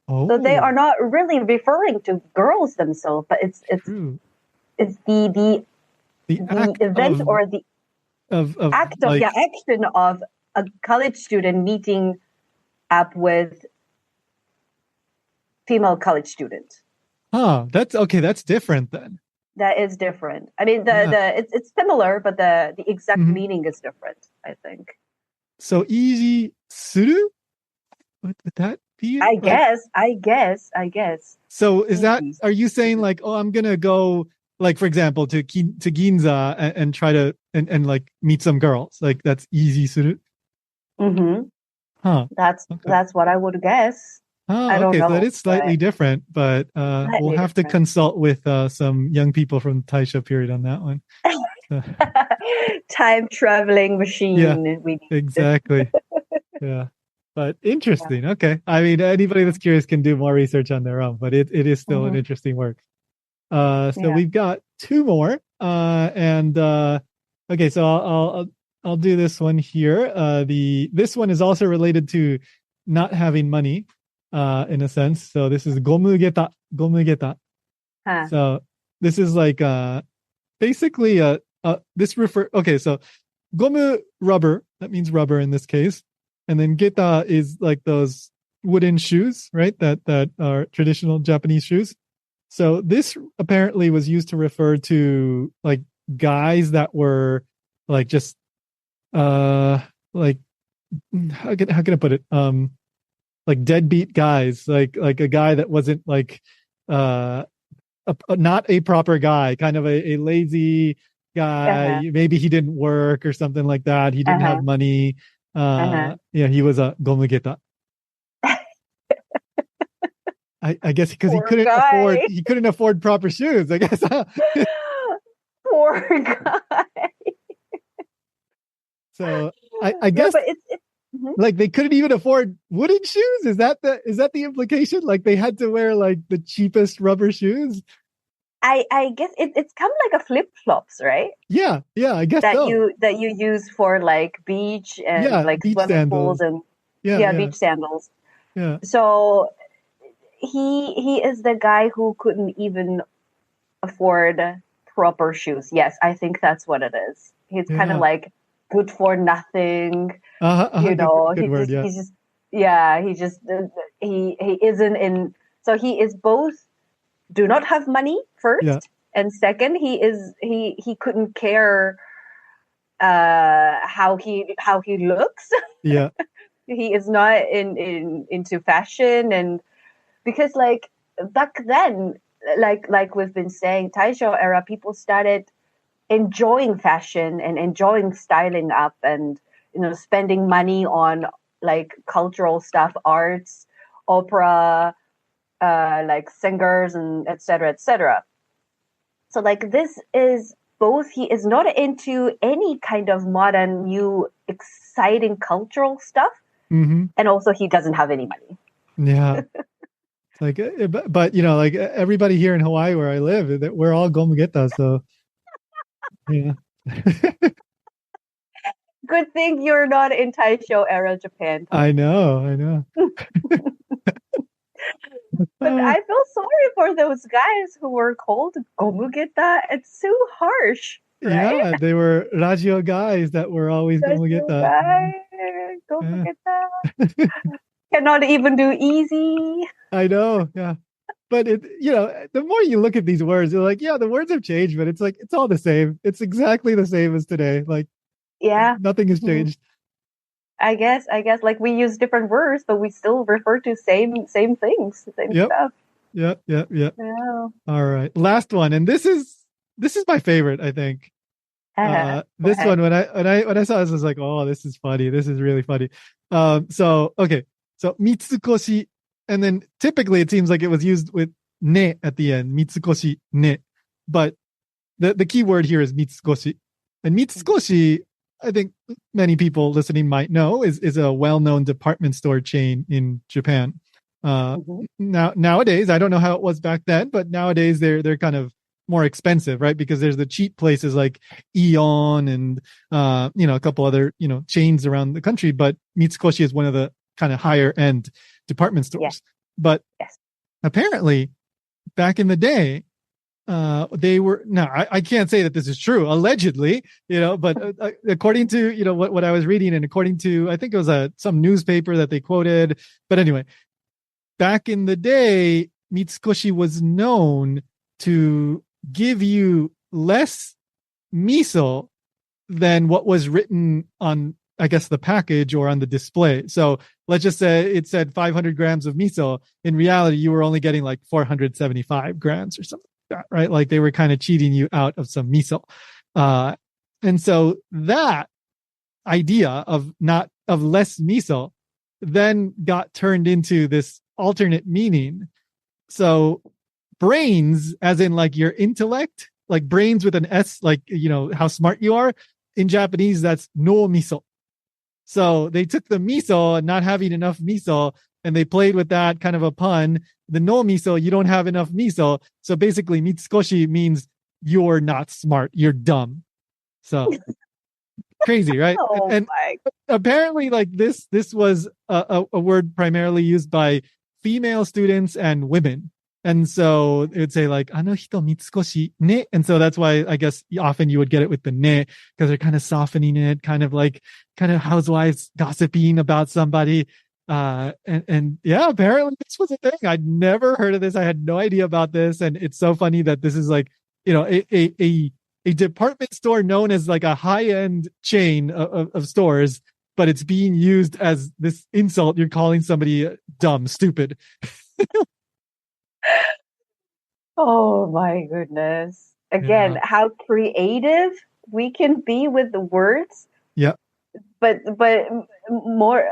Oh. So they are not really referring to girls themselves, but it's true. It's the event or the act of action of a college student meeting up with female college student. That's okay. That's different then. That is different. I mean, it's similar, but the exact meaning is different, I think. So easy suru? What would that be? I guess. So is that, are you saying like, oh, I'm going to go, like, for example, to Ginza and try to, and like meet some girls? Like that's easy suru? That's what I would guess. I don't know, so that is slightly different, but we'll have to consult with some young people from the Taishō period on that one. Time traveling machine. Yeah, exactly. Yeah, but interesting. Yeah. Okay, I mean, anybody that's curious can do more research on their own, but it is still an interesting work. So we've got two more, and okay, so I'll do this one here. This one is also related to not having money. In a sense. So this is gomugeta. So this is like basically okay, so gomu, rubber, that means rubber in this case. And then geta is like those wooden shoes, right? That are traditional Japanese shoes. So this apparently was used to refer to like guys that were like just like how can I put it? Like deadbeat guys, like a guy that wasn't like not a proper guy, kind of a lazy, guy. Maybe he didn't work or something like that. He didn't have money. Yeah, he was a gomugeta. I guess because he couldn't afford proper shoes, I guess. Poor guy. So I guess it's like they couldn't even afford wooden shoes. Is that the implication? Like they had to wear like the cheapest rubber shoes? I guess it's kind of like a flip flops, right? Yeah, I guess that you use for like beach and like beach swimming sandals. pools and beach sandals. Yeah. So he is the guy who couldn't even afford proper shoes. Yes, I think that's what it is. He's kind of like good for nothing. You know, good word, he isn't in. So he is both. Do not have money first, and second, he couldn't care how he looks. Yeah. He is not into fashion, and because like back then, like we've been saying, Taishō era, people started enjoying fashion and enjoying styling up and spending money on like cultural stuff, arts, opera, like singers and etc. etc. So like this is both, he is not into any kind of modern new exciting cultural stuff, and also he doesn't have any money. Yeah. Like, but like everybody here in Hawaii where I live, we're all gomugeta, so yeah. Good thing you're not in Taishō era Japan. I know. But I feel sorry for those guys who were called gomugeta. It's so harsh, right? Yeah, they were radio guys that were always gomugeta. Gomugeta. Cannot even do easy. I know, yeah. But the more you look at these words, you're like, yeah, the words have changed, but it's like it's all the same. It's exactly the same as today. Like, nothing has changed. I guess like we use different words, but we still refer to same things, same stuff. Yep. Yeah. All right, last one, and this is my favorite, I think. This one, when I saw this, I was like, oh, this is funny. This is really funny. So mitsukoshi, and then typically it seems like it was used with ne at the end, mitsukoshi ne, but the key word here is mitsukoshi, and mitsukoshi, I think many people listening might know, is a well-known department store chain in Japan. Nowadays, I don't know how it was back then, but nowadays they're kind of more expensive, right? Because there's the cheap places like Aeon and a couple other chains around the country, but Mitsukoshi is one of the kind of higher end department stores. Yes. But apparently, back in the day, they were, I can't say that this is true, allegedly, but according to what I was reading, and according to, I think it was some newspaper that they quoted, but anyway, back in the day, Mitsukoshi was known to give you less miso than what was written on, I guess, the package or on the display. So let's just say it said 500 grams of miso. In reality, you were only getting like 475 grams or something. Right? Like they were kind of cheating you out of some miso. And so that idea of less miso then got turned into this alternate meaning. So brains, as in like your intellect, like brains with an S, like, how smart you are. In Japanese, that's no miso. So they took the miso and not having enough miso, and they played with that, kind of a pun. The no miso, you don't have enough miso. So basically, mitsukoshi means you're not smart, you're dumb. So crazy, right? And apparently, like this was a word primarily used by female students and women. And so it would say like, ano hito mitsukoshi ne. And so that's why I guess often you would get it with the ne, because they're kind of softening it, kind of housewives gossiping about somebody. And yeah, apparently this was a thing. I'd never heard of this. I had no idea about this. And it's so funny that this is like, a department store known as like a high-end chain of stores, but it's being used as this insult. You're calling somebody dumb, stupid. Oh my goodness. again, how creative we can be with the words. Yeah. But more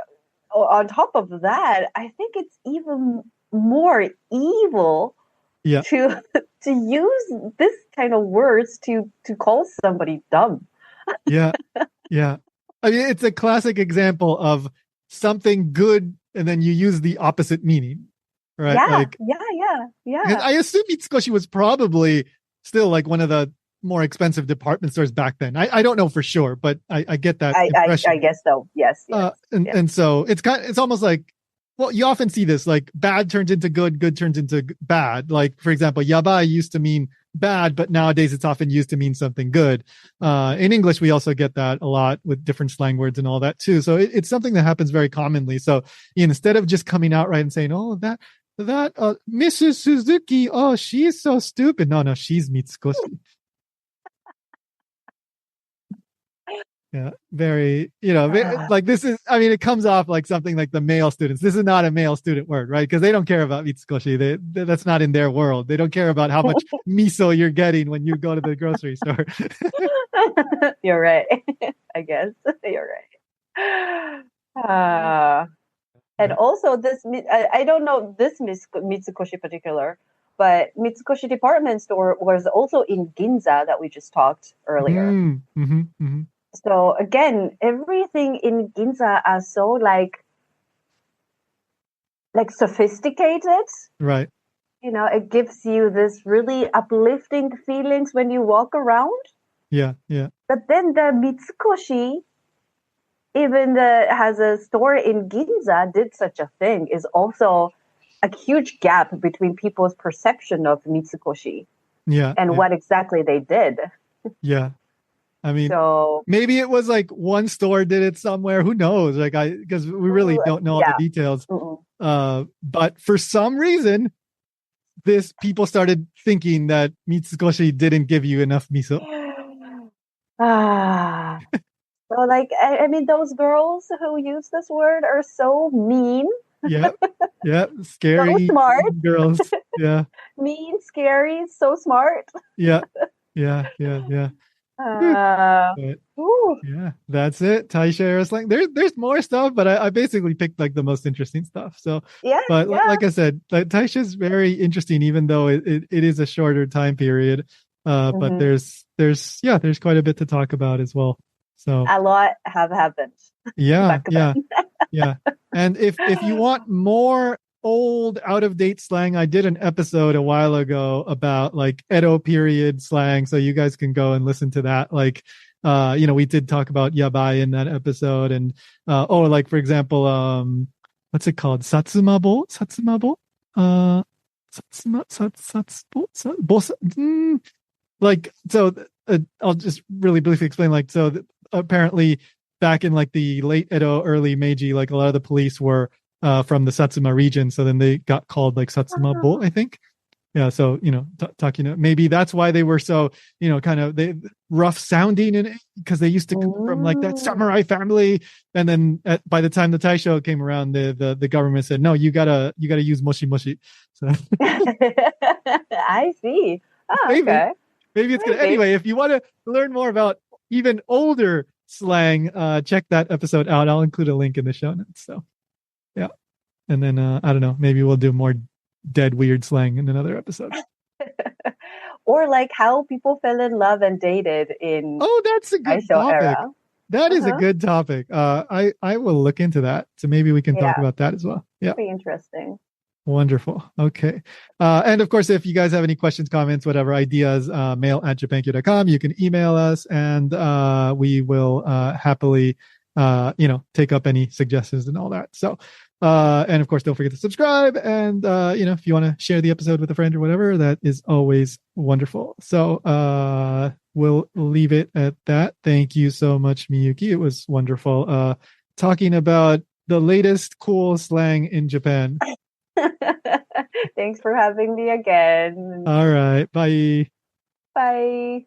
on top of that, I think it's even more evil to use this kind of words to call somebody dumb. Yeah. I mean, it's a classic example of something good and then you use the opposite meaning, right? Yeah. I assume Mitsukoshi was probably still like one of the more expensive department stores back then. I don't know for sure, but I get that impression. I guess so. Yes. And so it's almost like, well, you often see this, like bad turns into good, good turns into bad. Like, for example, yabai used to mean bad, but nowadays it's often used to mean something good. In English, we also get that a lot with different slang words and all that too. So it's something that happens very commonly. So instead of just coming out right and saying, oh, that Mrs. Suzuki, oh, she's so stupid. No, she's Mitsukoshi. Yeah, very, like this is, I mean, it comes off like something like the male students. This is not a male student word, right? Because they don't care about Mitsukoshi. That's not in their world. They don't care about how much miso you're getting when you go to the grocery store. You're right. I guess you're right. And also this, I don't know this Mitsukoshi particular, but Mitsukoshi department store was also in Ginza that we just talked earlier. So again, everything in Ginza are so like sophisticated. Right. It gives you this really uplifting feelings when you walk around. Yeah. But then the Mitsukoshi, even has a store in Ginza, did such a thing, is also a huge gap between people's perception of Mitsukoshi. And what exactly they did. Yeah. I mean, maybe it was like one store did it somewhere. Who knows? Like because we really don't know all the details. But for some reason, people started thinking that Mitsukoshi didn't give you enough miso. So like, I mean, those girls who use this word are so mean. Yeah. Scary. So smart. Girls. Yeah. Mean, scary, so smart. Yeah. Yeah, that's it. Taishō era slang. There's more stuff, but I basically picked like the most interesting stuff. So like I said, Taishō is very interesting, even though it is a shorter time period. But there's quite a bit to talk about as well. So a lot have happened. Yeah. And if you want more old out of date slang, I did an episode a while ago about like Edo period slang, so you guys can go and listen to that. Like we did talk about yabai in that episode, and like for example, what's it called, satsumabo like, so I'll just really briefly explain. Like, so apparently back in like the late Edo, early Meiji, like a lot of the police were from the Satsuma region, so then they got called like Satsumabo, I think. Yeah, so talking, maybe that's why they were so kind of rough sounding, and because they used to come from like that samurai family, and then by the time the Taishō came around, the government said, no, you gotta use moshi moshi. So I see. Oh, okay. Maybe it's good. Anyway, if you want to learn more about even older slang, check that episode out. I'll include a link in the show notes. So yeah. And then I don't know, maybe we'll do more dead weird slang in another episode. Or like how people fell in love and dated in that's a good topic. Era. That is a good topic. I will look into that. So maybe we can talk about that as well. Yeah. That'd be interesting. Wonderful. Okay. And of course, if you guys have any questions, comments, whatever, ideas, mail@japankyo.com. You can email us, and we will happily, take up any suggestions and all that. So, and of course, don't forget to subscribe. And, if you want to share the episode with a friend or whatever, that is always wonderful. So, we'll leave it at that. Thank you so much, Miyuki. It was wonderful talking about the latest cool slang in Japan. Thanks for having me again. All right. Bye. Bye.